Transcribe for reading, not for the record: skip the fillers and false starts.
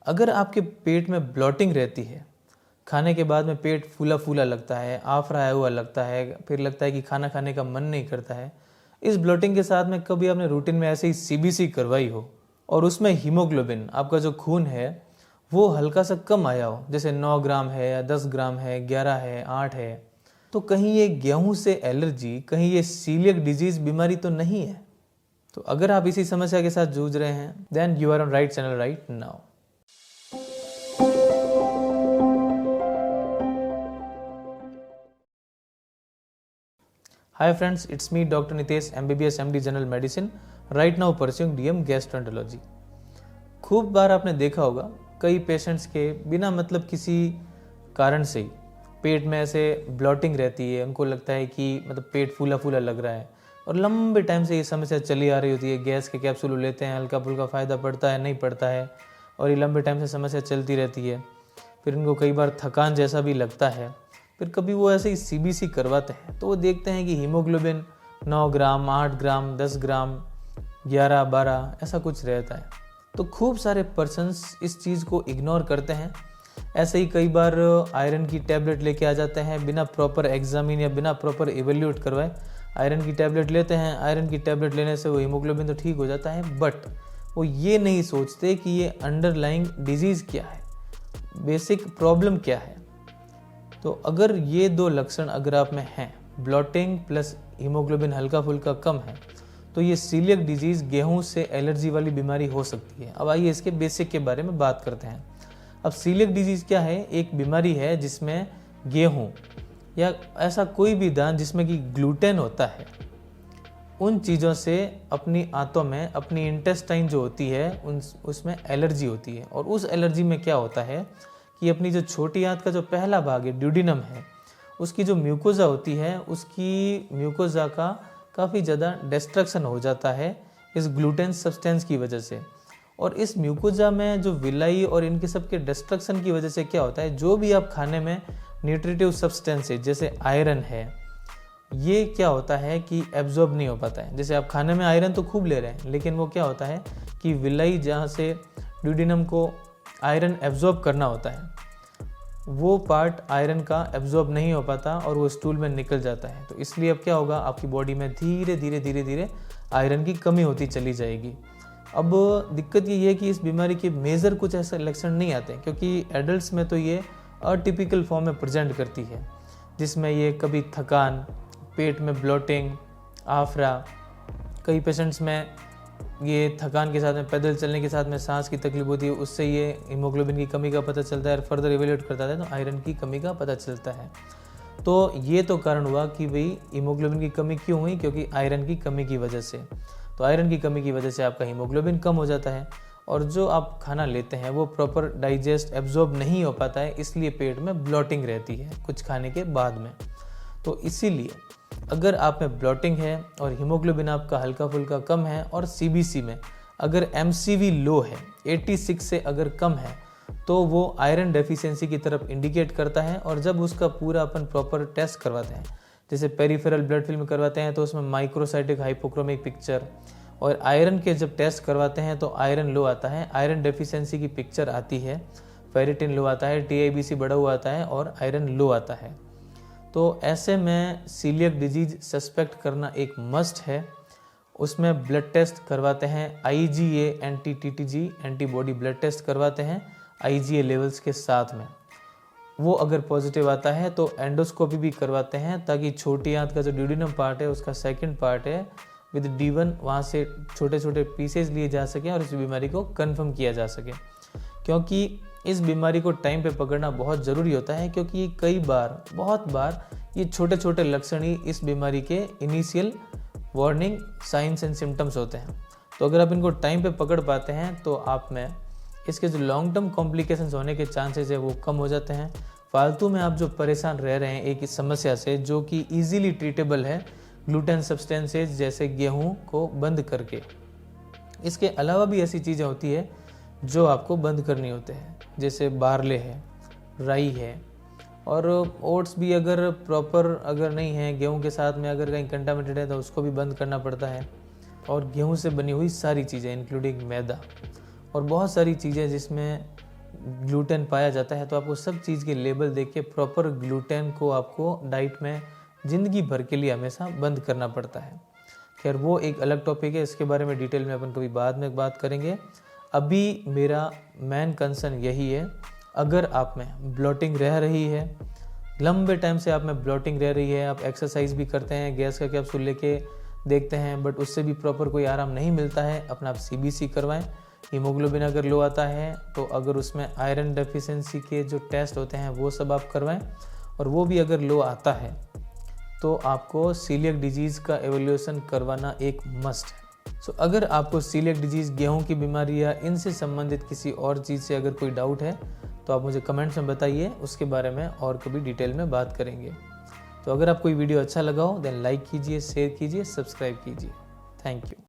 अगर आपके पेट में ब्लॉटिंग रहती है, खाने के बाद में पेट फूला फूला लगता है, आफरा आया हुआ लगता है, फिर लगता है कि खाना खाने का मन नहीं करता है, इस ब्लॉटिंग के साथ में कभी आपने रूटीन में ऐसे ही सीबीसी करवाई हो और उसमें हीमोग्लोबिन, आपका जो खून है वो हल्का सा कम आया हो, जैसे 9 ग्राम है या 10 ग्राम है, 11 है, 8 है, तो कहीं ये गेहूं से एलर्जी, कहीं ये सीलियक डिजीज बीमारी तो नहीं है? तो अगर आप इसी समस्या के साथ जूझ रहे हैं, then you are on right channel right now. Hi friends, it's me Dr. Nitesh, MBBS MD General Medicine, right now pursuing DM Gastroenterology। खूब बार आपने देखा होगा कई पेशेंट्स के बिना मतलब किसी कारण से ही पेट में ऐसे ब्लॉटिंग रहती है, उनको लगता है कि मतलब पेट फूला फूला लग रहा है और लंबे टाइम से ये समस्या चली आ रही होती है। गैस के कैप्सूल लेते हैं, हल्का फुल्का फ़ायदा पड़ता है, नहीं पड़ता है, और ये लंबे टाइम से समस्या चलती रहती है। फिर इनको कई बार थकान जैसा भी लगता है। फिर कभी वो ऐसे ही सीबीसी करवाते हैं तो वो देखते हैं कि हीमोग्लोबिन 9 ग्राम, 8 ग्राम, 10 ग्राम, 11, 12 ऐसा कुछ रहता है। तो खूब सारे पर्सन्स इस चीज़ को इग्नोर करते हैं। ऐसे ही कई बार आयरन की टैबलेट लेके आ जाते हैं बिना प्रॉपर एग्जामिन या बिना प्रॉपर इवेल्यूएट करवाए। आयरन की टैबलेट लेते हैं, आयरन की टैबलेट लेने से वो हीमोग्लोबिन तो ठीक हो जाता है, बट वो ये नहीं सोचते कि ये अंडरलाइंग डिजीज़ क्या है, बेसिक प्रॉब्लम क्या है। तो अगर ये दो लक्षण अगर आप में हैं, ब्लॉटिंग प्लस हीमोग्लोबिन हल्का फुल्का कम है, तो ये सीलियक डिजीज़, गेहूं से एलर्जी वाली बीमारी हो सकती है। अब आइए इसके बेसिक के बारे में बात करते हैं। अब सीलियक डिजीज़ क्या है? एक बीमारी है जिसमें गेहूं या ऐसा कोई भी दान जिसमें कि ग्लूटेन होता है, उन चीज़ों से अपनी आंतों में, अपनी इंटेस्टाइन जो होती है उसमें एलर्जी होती है। और उस एलर्जी में क्या होता है कि अपनी जो छोटी आंत का जो पहला भाग है, ड्यूडिनम है, उसकी जो म्यूकोजा होती है, उसकी म्यूकोजा का काफ़ी ज़्यादा डिस्ट्रक्शन हो जाता है इस ग्लूटेन सब्सटेंस की वजह से। और इस म्यूकोजा में जो विलाई और इनके सब के डिस्ट्रक्शन की वजह से क्या होता है, जो भी आप खाने में न्यूट्रिटिव सब्सटेंस है जैसे आयरन है, ये क्या होता है कि एब्जॉर्ब नहीं हो पाता है। जैसे आप खाने में आयरन तो खूब ले रहे हैं, लेकिन वो क्या होता है कि विलाई जहाँ से ड्यूडिनम को आयरन एब्जॉर्ब करना होता है, वो पार्ट आयरन का एब्जॉर्ब नहीं हो पाता और वो स्टूल में निकल जाता है। तो इसलिए अब क्या होगा, आपकी बॉडी में धीरे धीरे आयरन की कमी होती चली जाएगी। अब दिक्कत ये है कि इस बीमारी के मेजर कुछ ऐसे लक्षण नहीं आते, क्योंकि एडल्ट्स में तो ये अटिपिकल फॉर्म में प्रेजेंट करती है, जिसमें ये कभी थकान, पेट में ब्लॉटिंग, आफरा, कई पेशेंट्स में ये थकान के साथ में पैदल चलने के साथ में सांस की तकलीफ होती है, उससे ये हीमोग्लोबिन की कमी का पता चलता है। और फर्दर इवेल्यूएट करता है तो आयरन की कमी का पता चलता है। तो ये तो कारण हुआ कि भाई हीमोग्लोबिन की कमी क्यों हुई, क्योंकि आयरन की कमी की वजह से। तो आयरन की कमी की वजह से आपका हीमोग्लोबिन कम हो जाता है और जो आप खाना लेते हैं वो प्रॉपर डाइजेस्ट, एब्जॉर्ब नहीं हो पाता है, इसलिए पेट में ब्लॉटिंग रहती है कुछ खाने के बाद में। तो इसीलिए अगर आप में ब्लॉटिंग है और हीमोग्लोबिन आपका हल्का फुल्का कम है और सीबीसी में अगर एमसीवी लो है, 86 से अगर कम है, तो वो आयरन डेफिशिएंसी की तरफ इंडिकेट करता है। और जब उसका पूरा अपन प्रॉपर टेस्ट करवाते हैं, जैसे पेरिफेरल ब्लड फिल्म करवाते हैं तो उसमें माइक्रोसाइटिक हाइपोक्रोमिक पिक्चर, और आयरन के जब टेस्ट करवाते हैं तो आयरन लो आता है, आयरन डेफिशिएंसी की पिक्चर आती है, फेरिटिन लो आता है, टीआईबीसी बढ़ा हुआ आता है और आयरन लो आता है। तो ऐसे में सीलियक डिजीज सस्पेक्ट करना एक मस्ट है। उसमें ब्लड टेस्ट करवाते हैं, IgA एंटी-TTG एंटीबॉडी ब्लड टेस्ट करवाते हैं IgA लेवल्स के साथ में। वो अगर पॉजिटिव आता है तो एंडोस्कोपी भी करवाते हैं, ताकि छोटी आंत का जो ड्यूडिनम पार्ट है, उसका सेकंड पार्ट है विद D1, वहाँ से छोटे छोटे पीसेज लिए जा सकें और इस बीमारी को कंफर्म किया जा सके। क्योंकि इस बीमारी को टाइम पे पकड़ना बहुत ज़रूरी होता है, क्योंकि कई बार, बहुत बार ये छोटे छोटे लक्षण ही इस बीमारी के initial warning science and symptoms होते हैं। तो अगर आप इनको टाइम पे पकड़ पाते हैं तो आप में इसके जो लॉन्ग टर्म कॉम्प्लिकेशंस होने के चांसेस है वो कम हो जाते हैं। फालतू में आप जो परेशान रह रहे हैं एक इस समस्या से, जो कि ईजिली ट्रीटेबल है ग्लूटेन सब्सटेंसेज जैसे गेहूं को बंद करके। इसके अलावा भी ऐसी चीज़ें होती है जो आपको बंद करनी होते हैं, जैसे बारले है, राई है, और ओट्स भी अगर प्रॉपर अगर नहीं है, गेहूं के साथ में अगर कहीं कंटामिनेटेड है तो उसको भी बंद करना पड़ता है। और गेहूं से बनी हुई सारी चीज़ें इंक्लूडिंग मैदा और बहुत सारी चीज़ें जिसमें ग्लूटेन पाया जाता है, तो आपको सब चीज़ के लेबल देख के प्रॉपर ग्लूटेन को आपको डाइट में ज़िंदगी भर के लिए हमेशा बंद करना पड़ता है। खैर वो एक अलग टॉपिक है, इसके बारे में डिटेल में अपन कभी बाद में बात करेंगे। अभी मेरा मेन कंसर्न यही है, अगर आप में ब्लोटिंग रह रही है, लंबे टाइम से आप में ब्लोटिंग रह रही है, आप एक्सरसाइज भी करते हैं, गैस का कैप्सूल लेके देखते हैं, बट उससे भी प्रॉपर कोई आराम नहीं मिलता है, अपना आप CBC करवाएं। हीमोग्लोबिन अगर लो आता है तो अगर उसमें आयरन डेफिशिएंसी के जो टेस्ट होते हैं वो सब आप करवाएं, और वो भी अगर लो आता है तो आपको सीलियक डिजीज़ का एवोल्यूशन करवाना एक मस्ट है। सो अगर आपको सीलियक डिजीज़, गेहूं की बीमारी या इनसे संबंधित किसी और चीज़ से अगर कोई डाउट है तो आप मुझे कमेंट्स में बताइए, उसके बारे में और कभी डिटेल में बात करेंगे। तो अगर आपको ये वीडियो अच्छा लगा हो देन लाइक कीजिए, शेयर कीजिए, सब्सक्राइब कीजिए। Thank you.